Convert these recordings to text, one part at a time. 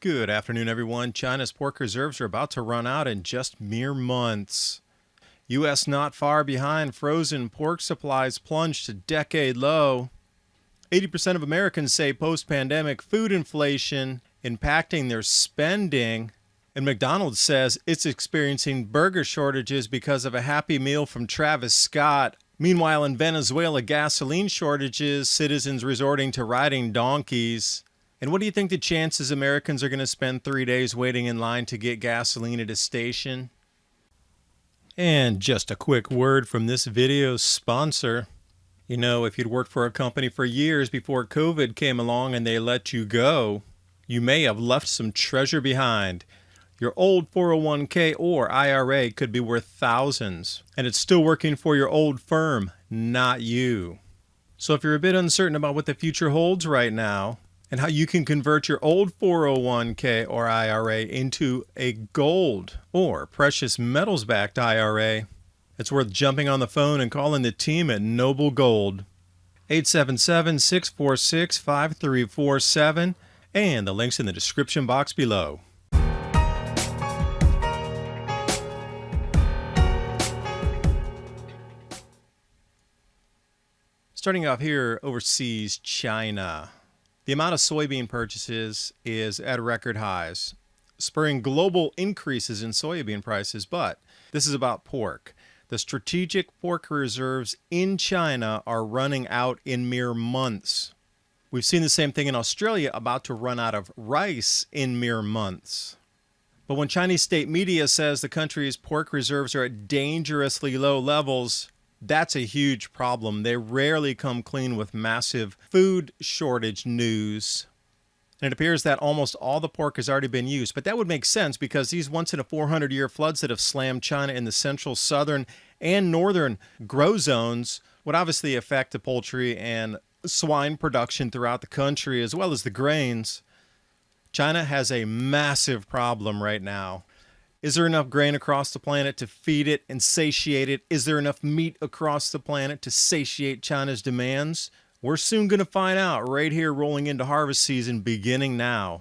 Good afternoon, everyone. China's pork reserves are about to run out in just mere months. U.S. not far behind. Frozen pork supplies plunged to decade low. 80% of Americans say post-pandemic food inflation impacting their spending. And McDonald's says it's experiencing burger shortages because of a Happy Meal from Travis Scott. Meanwhile, in Venezuela, gasoline shortages, citizens resorting to riding donkeys. And what do you think the chances Americans are going to spend 3 days waiting in line to get gasoline at a station? And just a quick word from this video's sponsor. You know, if you'd worked for a company for years before COVID came along and they let you go, you may have left some treasure behind. Your old 401k or IRA could be worth thousands, and it's still working for your old firm, not you. So if you're a bit uncertain about what the future holds right now, and how you can convert your old 401k or IRA into a gold or precious metals-backed IRA, it's worth jumping on the phone and calling the team at Noble Gold. 877-646-5347, and the link's in the description box below. Starting off here overseas, China. The amount of soybean purchases is at record highs, spurring global increases in soybean prices. But this is about pork. The strategic pork reserves in China are running out in mere months. We've seen the same thing in Australia, about to run out of rice in mere months. But when Chinese state media says the country's pork reserves are at dangerously low levels, that's a huge problem. They rarely come clean with massive food shortage news. And it appears that almost all the pork has already been used. But that would make sense because these once-in-a-400-year floods that have slammed China in the central, southern, and northern grow zones would obviously affect the poultry and swine production throughout the country, as well as the grains. China has a massive problem right now. Is there enough grain across the planet to feed it and satiate it? Is there enough meat across the planet to satiate China's demands? We're soon going to find out right here, rolling into harvest season beginning now.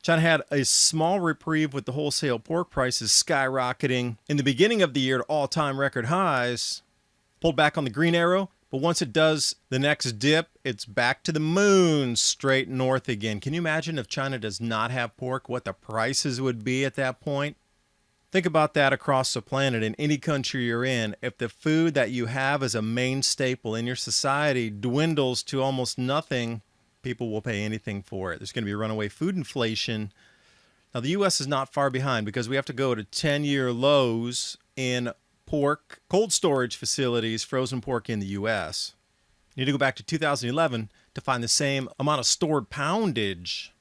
China had a small reprieve with the wholesale pork prices skyrocketing in the beginning of the year to all-time record highs. Pulled back on the green arrow, but once it does the next dip, it's back to the moon, straight north again. Can you imagine if China does not have pork, what the prices would be at that point? Think about that across the planet in any country you're in. If the food that you have as a main staple in your society dwindles to almost nothing, people will pay anything for it. There's going to be runaway food inflation. Now, the U.S. is not far behind because we have to go to 10-year lows in pork cold storage facilities, frozen pork in the U.S. You need to go back to 2011 to find the same amount of stored poundage.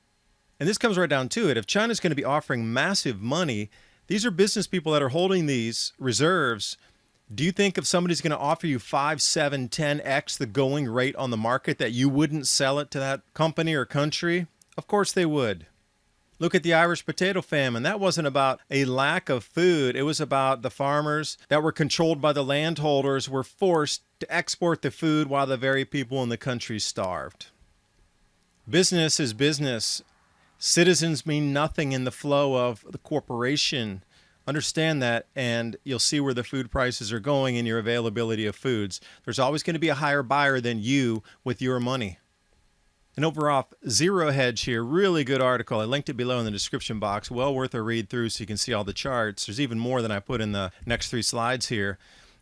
And this comes right down to it. If China's going to be offering massive money, these are business people that are holding these reserves. Do you think if somebody's going to offer you 5, 7, 10x the going rate on the market that you wouldn't sell it to that company or country? Of course they would. Look at the Irish potato famine. That wasn't about a lack of food. It was about the farmers that were controlled by the landholders were forced to export the food while the very people in the country starved. Business is business. Citizens mean nothing in the flow of the corporation. Understand that, and you'll see where the food prices are going and your availability of foods. There's always going to be a higher buyer than you with your money. And over off Zero Hedge here, really good article. I linked it below in the description box. Well worth a read through so you can see all the charts. There's even more than I put in the next 3 slides here.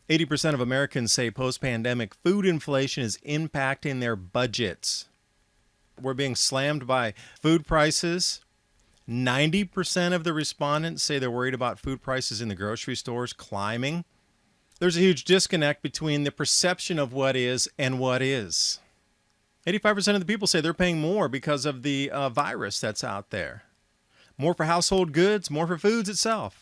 80% of Americans say post-pandemic food inflation is impacting their budgets. We're being slammed by food prices. 90% of the respondents say they're worried about food prices in the grocery stores climbing. There's a huge disconnect between the perception of what is and what is. 85% of the people say they're paying more because of the virus that's out there. More for household goods, more for foods itself.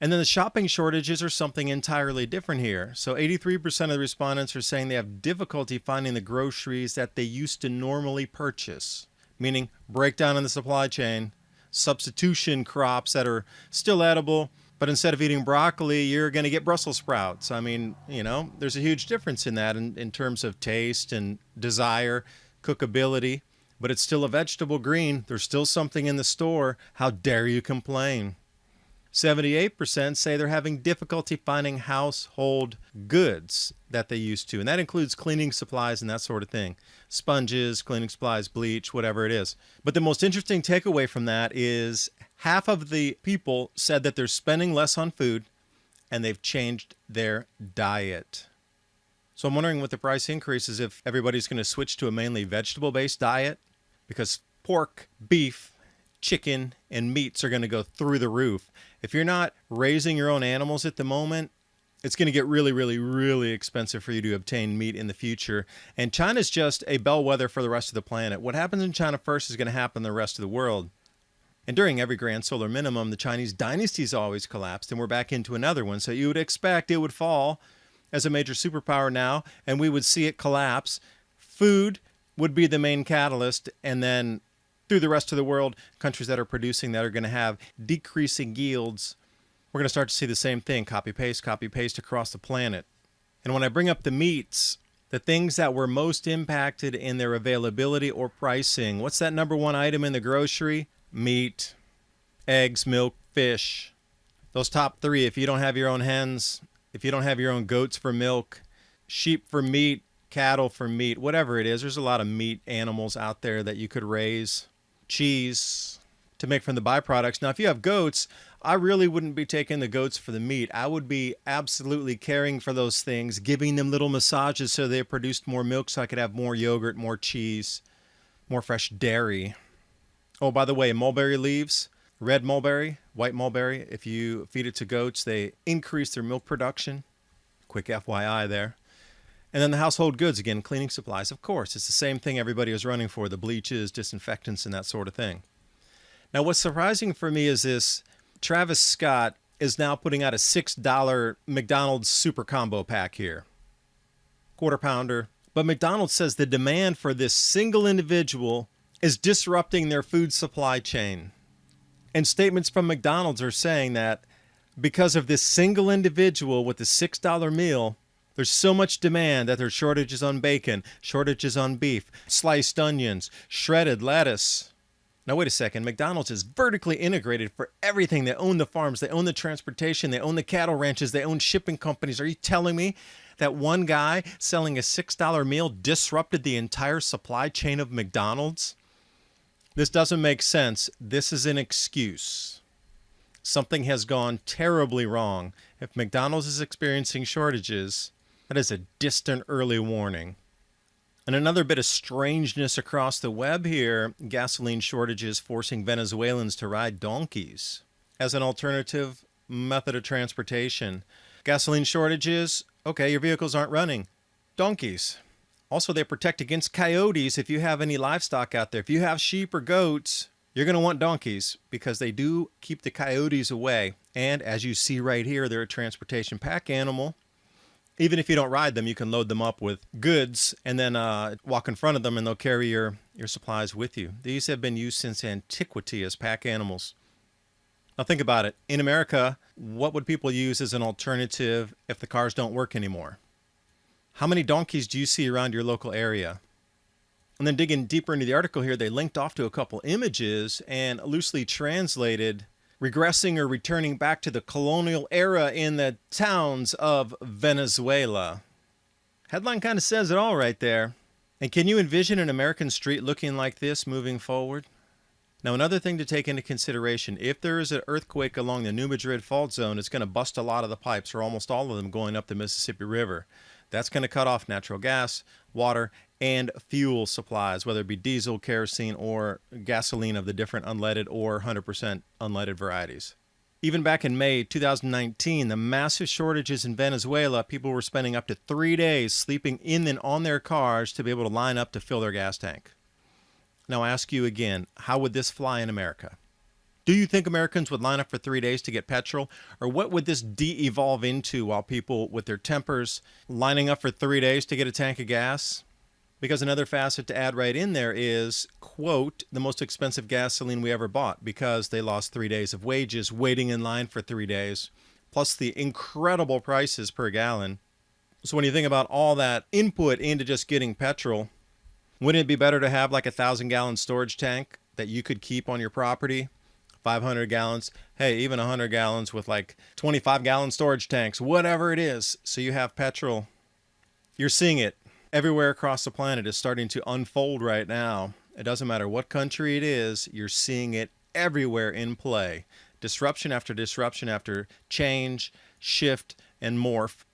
And then the shopping shortages are something entirely different here. So 83% of the respondents are saying they have difficulty finding the groceries that they used to normally purchase, meaning breakdown in the supply chain, substitution crops that are still edible, but instead of eating broccoli, you're going to get Brussels sprouts. I mean, there's a huge difference in that in terms of taste and desire, cookability. but it's still a vegetable green. There's still something in the store. How dare you complain? 78% say they're having difficulty finding household goods that they used to. And that includes cleaning supplies and that sort of thing. Sponges, cleaning supplies, bleach, whatever it is. But the most interesting takeaway from that is half of the people said that they're spending less on food and they've changed their diet. So I'm wondering with the price increases if everybody's going to switch to a mainly vegetable-based diet, because pork, beef, chicken, and meats are going to go through the roof. If you're not raising your own animals at the moment, it's going to get really, really, really expensive for you to obtain meat in the future. And China's just a bellwether for the rest of the planet. What happens in China first is going to happen in the rest of the world. And during every grand solar minimum, the Chinese dynasties always collapsed, and we're back into another one. So you would expect it would fall as a major superpower now, and we would see it collapse. Food would be the main catalyst, and then through the rest of the world, countries that are producing that are going to have decreasing yields. We're going to start to see the same thing, copy paste across the planet. And when I bring up the meats, the things that were most impacted in their availability or pricing, what's that number one item in the grocery? Meat, eggs, milk, fish. Those top three, if you don't have your own hens, if you don't have your own goats for milk, sheep for meat, cattle for meat, whatever it is, there's a lot of meat animals out there that you could raise. Cheese to make from the byproducts. Now, if you have goats, I really wouldn't be taking the goats for the meat. I would be absolutely caring for those things, giving them little massages so they produced more milk so I could have more yogurt, more cheese, more fresh dairy. Oh, by the way, mulberry leaves, red mulberry, white mulberry, if you feed it to goats, they increase their milk production. Quick FYI there. And then the household goods, again, cleaning supplies. Of course, it's the same thing everybody was running for, the bleaches, disinfectants, and that sort of thing. Now, what's surprising for me is this. Travis Scott is now putting out a $6 McDonald's Super Combo pack here. Quarter pounder. But McDonald's says the demand for this single individual is disrupting their food supply chain. And statements from McDonald's are saying that because of this single individual with the $6 meal, there's so much demand that there's shortages on bacon, shortages on beef, sliced onions, shredded lettuce. Now, wait a second. McDonald's is vertically integrated for everything. They own the farms. They own the transportation. They own the cattle ranches. They own shipping companies. Are you telling me that one guy selling a $6 meal disrupted the entire supply chain of McDonald's? This doesn't make sense. This is an excuse. Something has gone terribly wrong. If McDonald's is experiencing shortages, that is a distant early warning. And another bit of strangeness across the web here, gasoline shortages forcing Venezuelans to ride donkeys as an alternative method of transportation. Gasoline shortages, okay, your vehicles aren't running. Donkeys. Also, they protect against coyotes if you have any livestock out there. If you have sheep or goats, you're going to want donkeys because they do keep the coyotes away. And as you see right here, they're a transportation pack animal. Even if you don't ride them, you can load them up with goods and then walk in front of them and they'll carry your supplies with you. These have been used since antiquity as pack animals. Now think about it. In America, what would people use as an alternative if the cars don't work anymore? How many donkeys do you see around your local area? And then digging deeper into the article here, they linked off to a couple images and loosely translated regressing or returning back to the colonial era in the towns of Venezuela. Headline kind of says it all right there. And can you envision an American street looking like this moving forward? Now, another thing to take into consideration, if there is an earthquake along the New Madrid fault zone, it's going to bust a lot of the pipes, or almost all of them, going up the Mississippi River. That's going to cut off natural gas, water, and fuel supplies, whether it be diesel, kerosene, or gasoline of the different unleaded or 100% unleaded varieties. Even back in May 2019, the massive shortages in Venezuela, people were spending up to 3 days sleeping in and on their cars to be able to line up to fill their gas tank. Now I ask you again, how would this fly in America? Do you think Americans would line up for 3 days to get petrol? Or what would this de-evolve into while people with their tempers lining up for 3 days to get a tank of gas? Because another facet to add right in there is, quote, the most expensive gasoline we ever bought because they lost 3 days of wages waiting in line for 3 days, plus the incredible prices per gallon. So when you think about all that input into just getting petrol, Wouldn't it be better to have like 1,000-gallon storage tank that you could keep on your property? 500 gallons, hey, even 100 gallons with like 25-gallon storage tanks, whatever it is, so you have petrol. You're seeing it everywhere across the planet. Is starting to unfold right now. It doesn't matter what country it is, you're seeing it everywhere in play. Disruption after disruption after change, shift, and morph.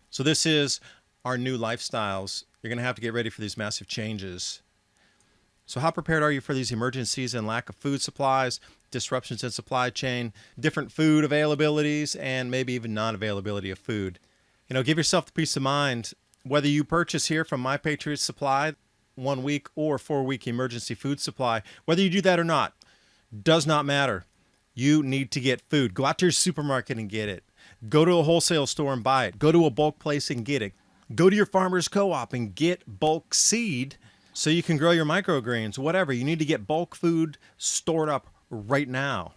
So this is our new lifestyles. You're going to have to get ready for these massive changes. So how prepared are you for these emergencies and lack of food supplies, disruptions in supply chain, different food availabilities, and maybe even non-availability of food? Give yourself the peace of mind. Whether you purchase here from My Patriot Supply, 1 week or 4-week emergency food supply, whether you do that or not, does not matter. You need to get food. Go out to your supermarket and get it. Go to a wholesale store and buy it. Go to a bulk place and get it. Go to your farmer's co-op and get bulk seed so you can grow your microgreens, whatever. You need to get bulk food stored up right now.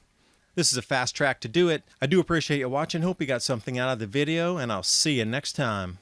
This is a fast track to do it. I do appreciate you watching. Hope you got something out of the video, and I'll see you next time.